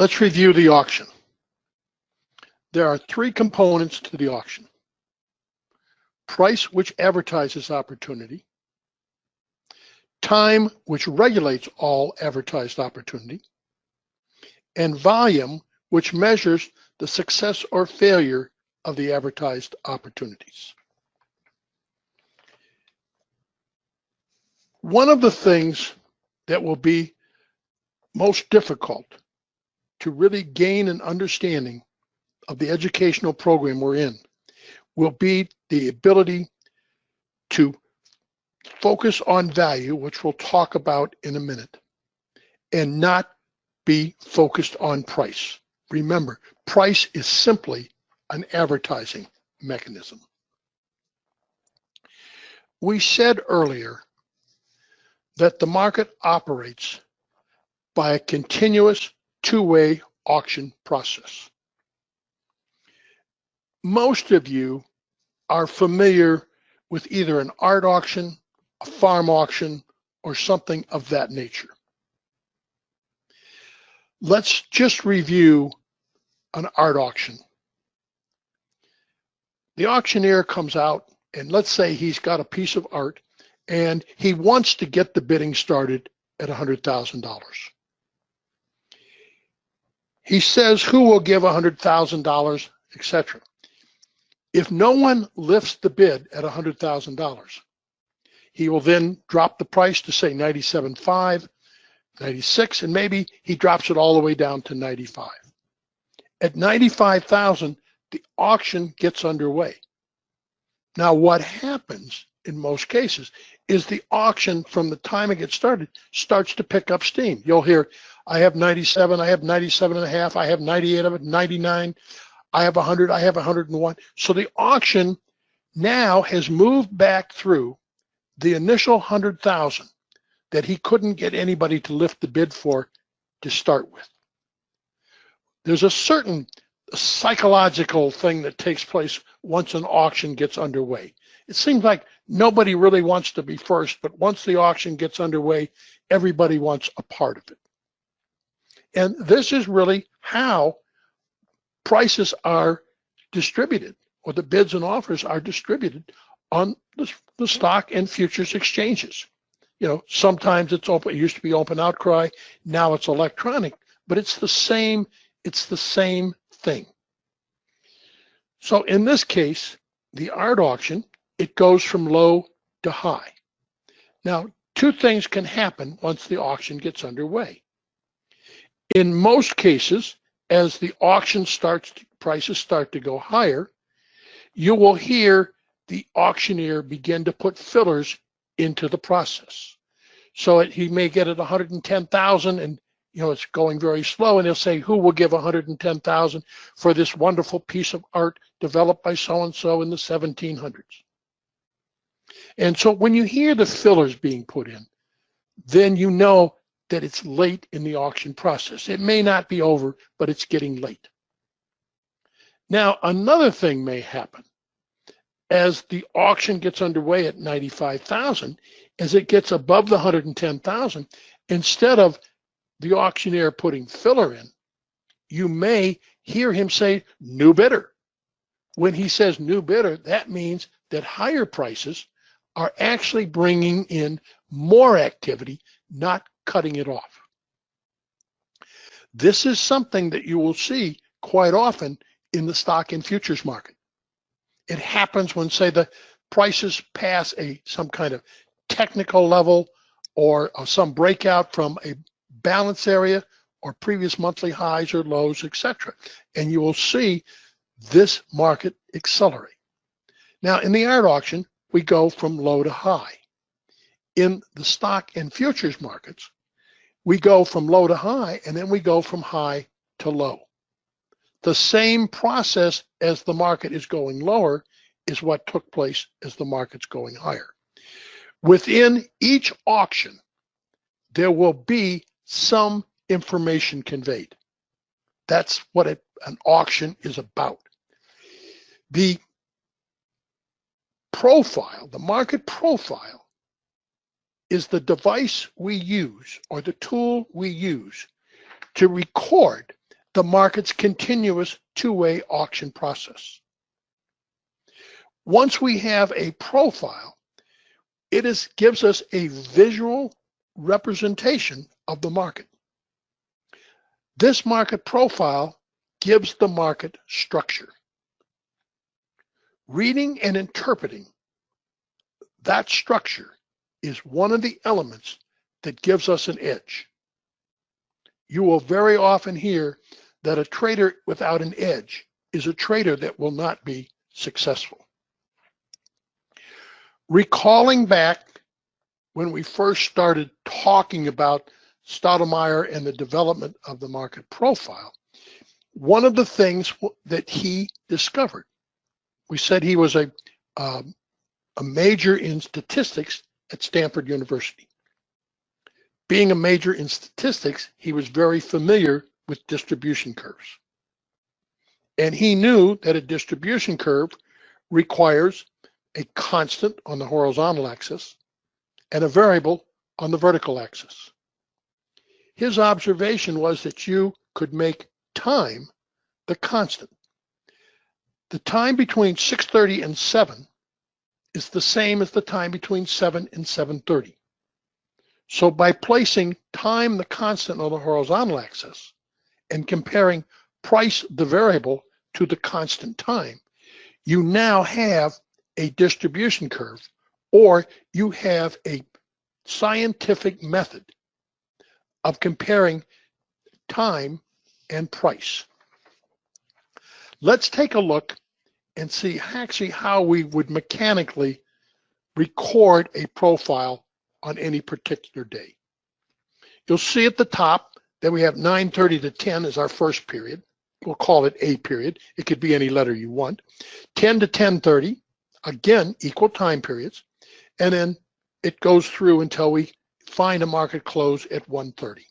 Let's review the auction. There are three components to the auction: price, which advertises opportunity; time, which regulates all advertised opportunity; and volume, which measures the success or failure of the advertised opportunities. One of the things that will be most difficult to really gain an understanding of the educational program we're in will be the ability to focus on value, which we'll talk about in a minute, and not be focused on price. Remember, price is simply an advertising mechanism. We said earlier that the market operates by a continuous two-way auction process. Most of you are familiar with either an art auction, a farm auction, or something of that nature. Let's just review an art auction. The auctioneer comes out, and let's say he's got a piece of art and he wants to get the bidding started at $100,000. He says, who will give $100,000, etc. If no one lifts the bid at $100,000, he will then drop the price to say 97.5, 96, and maybe he drops it all the way down to 95. At 95,000, the auction gets underway. Now, what happens in most cases is the auction, from the time it gets started, starts to pick up steam. You'll hear, I have 97, I have 97.5, I have 98 of it, 99, I have 100, I have 101. So the auction now has moved back through the initial 100,000 that he couldn't get anybody to lift the bid for to start with. There's a certain psychological thing that takes place once an auction gets underway. It seems like nobody really wants to be first, but once the auction gets underway, everybody wants a part of it. And this is really how prices are distributed, or the bids and offers are distributed on the stock and futures exchanges. You know, sometimes it's open, it used to be open outcry, now it's electronic, but it's the same thing. So in this case, the art auction, it goes from low to high. Now, two things can happen once the auction gets underway. In most cases, as the auction starts, prices start to go higher, you will hear the auctioneer begin to put fillers into the process. So he may get it 110,000 and it's going very slow, and he'll say, who will give 110,000 for this wonderful piece of art developed by so-and-so in the 1700s? And so when you hear the fillers being put in, then you know that it's late in the auction process. It may not be over, but it's getting late. Now, another thing may happen. As the auction gets underway at 95,000, as it gets above the 110,000, instead of the auctioneer putting filler in, you may hear him say new bidder. When he says new bidder, that means that higher prices are actually bringing in more activity, not cutting it off. This is something that you will see quite often in the stock and futures market. It happens when, say, the prices pass some kind of technical level or some breakout from a balance area or previous monthly highs or lows, etc. And you will see this market accelerate. Now, in the art auction, we go from low to high. In the stock and futures markets, we go from low to high, and then we go from high to low. The same process as the market is going lower is what took place as the market's going higher. Within each auction, there will be some information conveyed. That's what an auction is about. The profile, the market profile, is the device we use, or the tool we use, to record the market's continuous two-way auction process. Once we have a profile, it gives us a visual representation of the market. This market profile gives the market structure. Reading and interpreting that structure is one of the elements that gives us an edge. You will very often hear that a trader without an edge is a trader that will not be successful. Recalling back when we first started talking about Stoudemire and the development of the market profile, one of the things that he discovered, we said he was a major in statistics at Stanford University. Being a major in statistics, he was very familiar with distribution curves. And he knew that a distribution curve requires a constant on the horizontal axis and a variable on the vertical axis. His observation was that you could make time the constant. The time between 6:30 and 7 is the same as the time between 7 and 7:30. So by placing time the constant on the horizontal axis and comparing price the variable to the constant time, you now have a distribution curve, or you have a scientific method of comparing time and price. Let's take a look and see actually how we would mechanically record a profile on any particular day. You'll see at the top that we have 9:30 to 10 as our first period. We'll call it A period. It could be any letter you want. 10 to 10:30, again, equal time periods. And then it goes through until we find a market close at 1:30.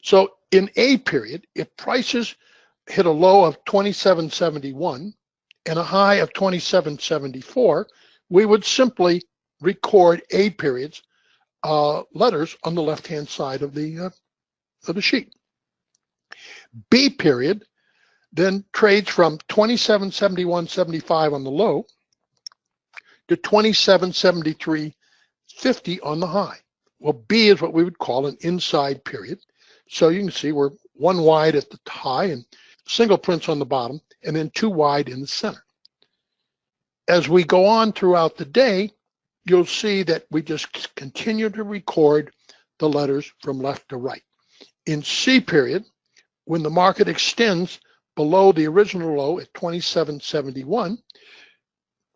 So in A period, if prices hit a low of 27.71 and a high of 27.74, we would simply record A periods letters on the left-hand side of the sheet. B period then trades from 27.71.75 on the low to 27.73.50 on the high. Well, B is what we would call an inside period. So you can see we're one wide at the high and single prints on the bottom, and then two wide in the center. As we go on throughout the day, you'll see that we just continue to record the letters from left to right. In C period, when the market extends below the original low at 27.71,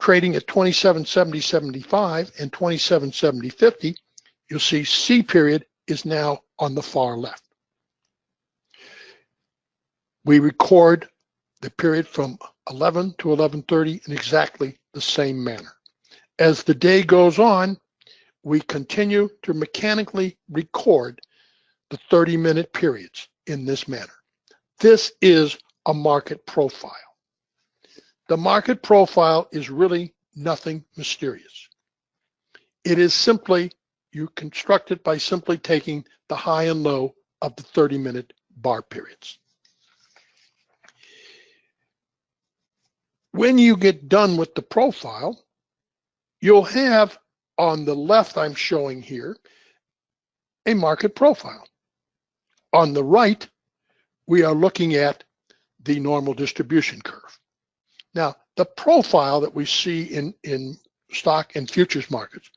trading at 27.70.75 and 27.70.50, you'll see C period is now on the far left. We record the period from 11 to 11:30 in exactly the same manner. As the day goes on, we continue to mechanically record the 30-minute periods in this manner. This is a market profile. The market profile is really nothing mysterious. It is simply, you construct it by simply taking the high and low of the 30-minute bar periods. When you get done with the profile, you'll have on the left, I'm showing here, a market profile. On the right, we are looking at the normal distribution curve. Now, the profile that we see in stock and futures markets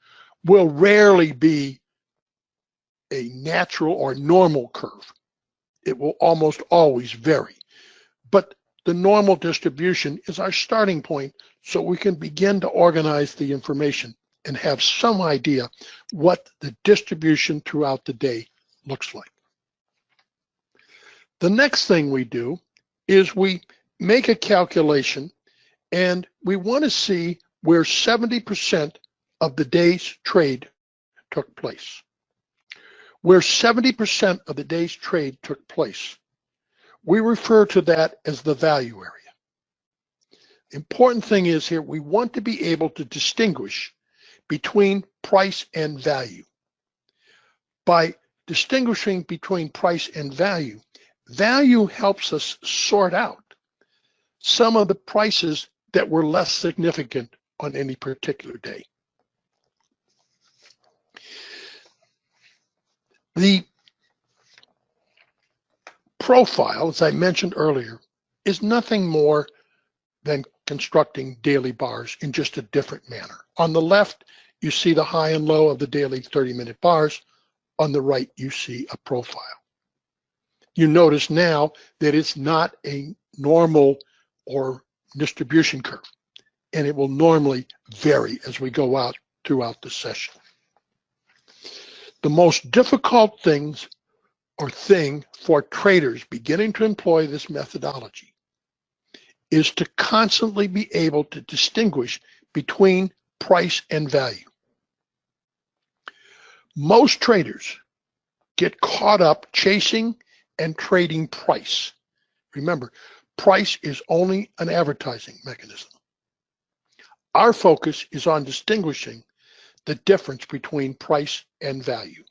will rarely be a natural or normal curve. It will almost always vary. But the normal distribution is our starting point, so we can begin to organize the information and have some idea what the distribution throughout the day looks like. The next thing we do is we make a calculation, and we want to see where 70% of the day's trade took place. Where 70% of the day's trade took place, we refer to that as the value area. Important thing is here, we want to be able to distinguish between price and value. By distinguishing between price and value, Value helps us sort out some of the prices that were less significant on any particular day. The profile, as I mentioned earlier, is nothing more than constructing daily bars in just a different manner. On the left, you see the high and low of the daily 30-minute bars. On the right, you see a profile. You notice now that it's not a normal or distribution curve, and it will normally vary as we go out throughout the session. The most difficult thing for traders beginning to employ this methodology is to constantly be able to distinguish between price and value. Most traders get caught up chasing and trading price. Remember, price is only an advertising mechanism. Our focus is on distinguishing the difference between price and value.